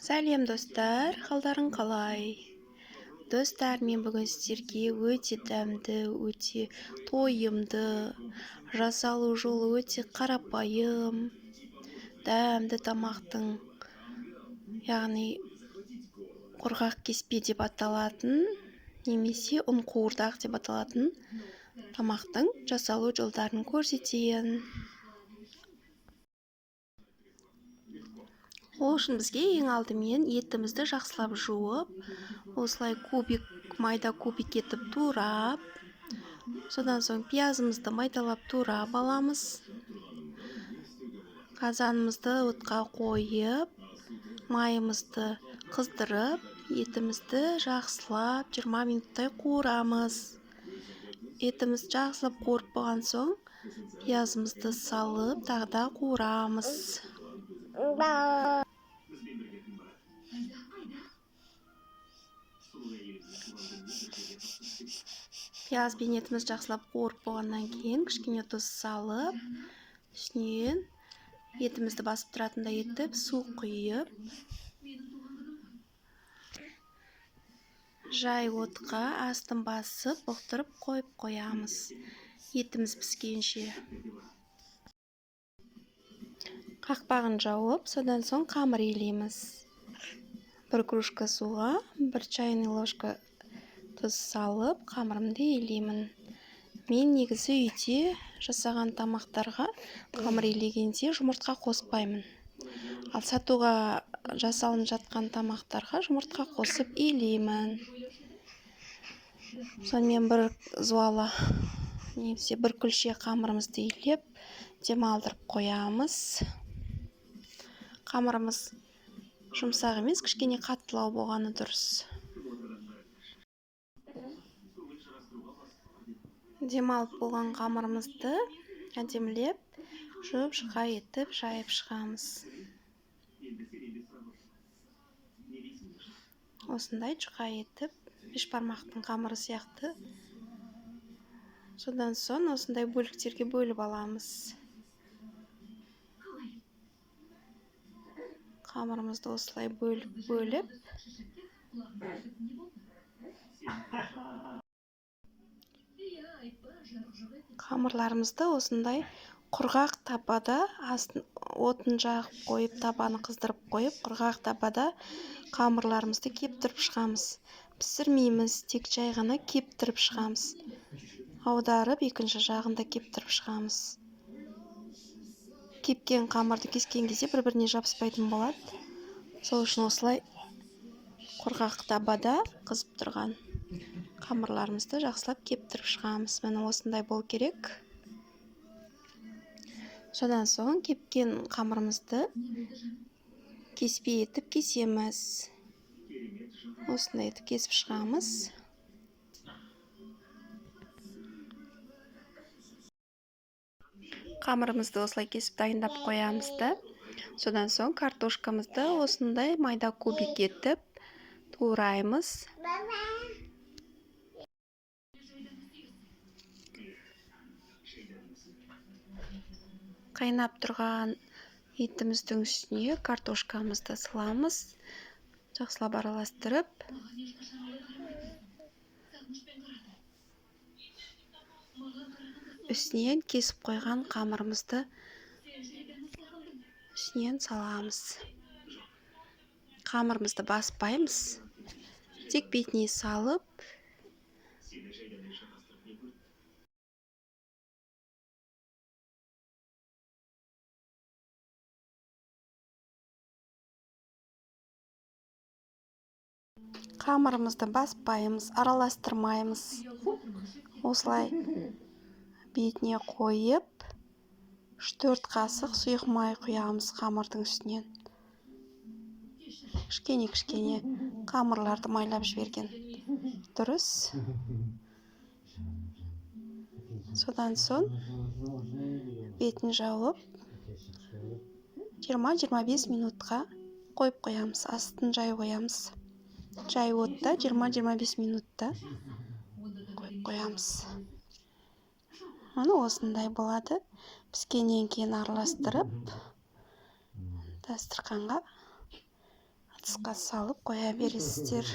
Сәлем достар, қалдарың қалай? Достар, мен бүгін сіздерге өте дәмді, өте тойымды, жасалу жолы өте қарапайым, дәмді тамақтың, яғни құрғақ кеспе деп аталатын, немесе ұн қуырдақ деп аталатын тамақтың жасалу жолдарын көрсетейін. Ол үшін бізге ең алдымен етімізді жақсылап жуып, осылай майда кубик етіп турап, содан соң пиязымызды майдалап турап аламыз. Қазанымызды отқа қойып, майымызды қыздырып, етімізді жақсылап 20 минуттай қуырамыз. Етіміз жақсылап қуырып болған соң, пиязымызды салып, тағы да қуырамыз. Пияз бен етіміз жақсылап қуырып болғаннан кейін кішкене тұз салып, үстінен етімізді басып тұратындай етіп, су құйып, жай отқа астын басып, бұқтырып қойып қоямыз. Етіміз піскенше. Қақпағын жауып, содан соң қамыр илейміз. 1 кружка суға 1 чайный ложка тұз салып, қамырымды илеймін. Мен негізі үйде жасаған тамақтарға қамыр илегенде жұмыртқа қоспаймын. Ал сатуға жасалынып жатқан тамақтарға жұмыртқа қосып илеймін. Сонымен 1 зуала, немесе 1 күлше қамырымызды илеп, демалдырып қоямыз. Қамырымыз жұмсақ емес, кішкене қаттылау болғаны дұрыс. Демалып болған қамырымызды әдемілеп, жұп-жұқа етіп жайып шығамыз. Осындай жұқа етіп, бешбармақтың қамыры сияқты. Содан соң осындай бөліктерге бөліп аламыз. Қамырымызды осылай бөліп, қамырларымызды осындай құрғақ табада, отын жағып қойып, табаны қыздырып қойып, құрғақ табада қамырларымызды кептіріп шығамыз. Пісірмейміз, тек жай ғана кептіріп шығамыз. Аударып, екінші жағында кептіріп шығамыз. Кепкен қамырды кескен кезде бір-біріне жабыспайтын болады. Сол үшін осылай құрғақ табада қызып тұрған қамырларымызды жақсылап кептіріп шығамыз. Міне осындай бол керек. Содан соң кепкен қамырымызды кеспе етіп кесеміз. Осындай етіп кесіп шығамыз. Қамырымызды осылай кесіп дайындап қоямыз да. Содан соң картошкамызды осындай майда кубик етіп тураймыз. Қайнап тұрған етіміздің үстіне картошкамызды саламыз. Жақсылап араластырып, үстінен кесіп қойған қамырымызды үстінен саламыз. Қамырымызды баспаймыз, тек бетіне салып, қамырымызды баспаймыз, араластырмаймыз. Осылай бетіне қойып, 3-4 қасық сұйық май құямыз қамырдың үстінен. Кішкене қамырларды майлап жіберген дұрыс. Содан соң бетін жауып 20-25 минутқа қойып қоямыз. Астын жай қоямыз. Жай отта 20-25 минутта қойып қоямыз. Оны осындай болады. Піскеннен кейін араластырып, дастарханға тысқа салып қоя бересіздер.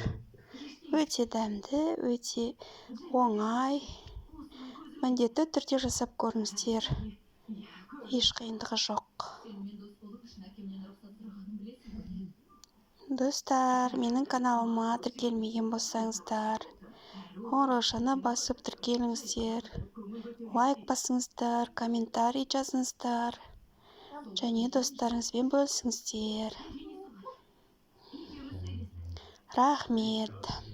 Өте дәмді, өте оңай. Міндетті түрде жасап көріңіздер. Еш қиындығы жоқ. Достар, менің каналыма тіркелмеген болсаңыздар, қоңыраушаны басып тіркеліңіздер. Лайк басыңыздар, комментарий жазыңыздар. Және достарыңызбен бөлісіңіздер. Рахмет.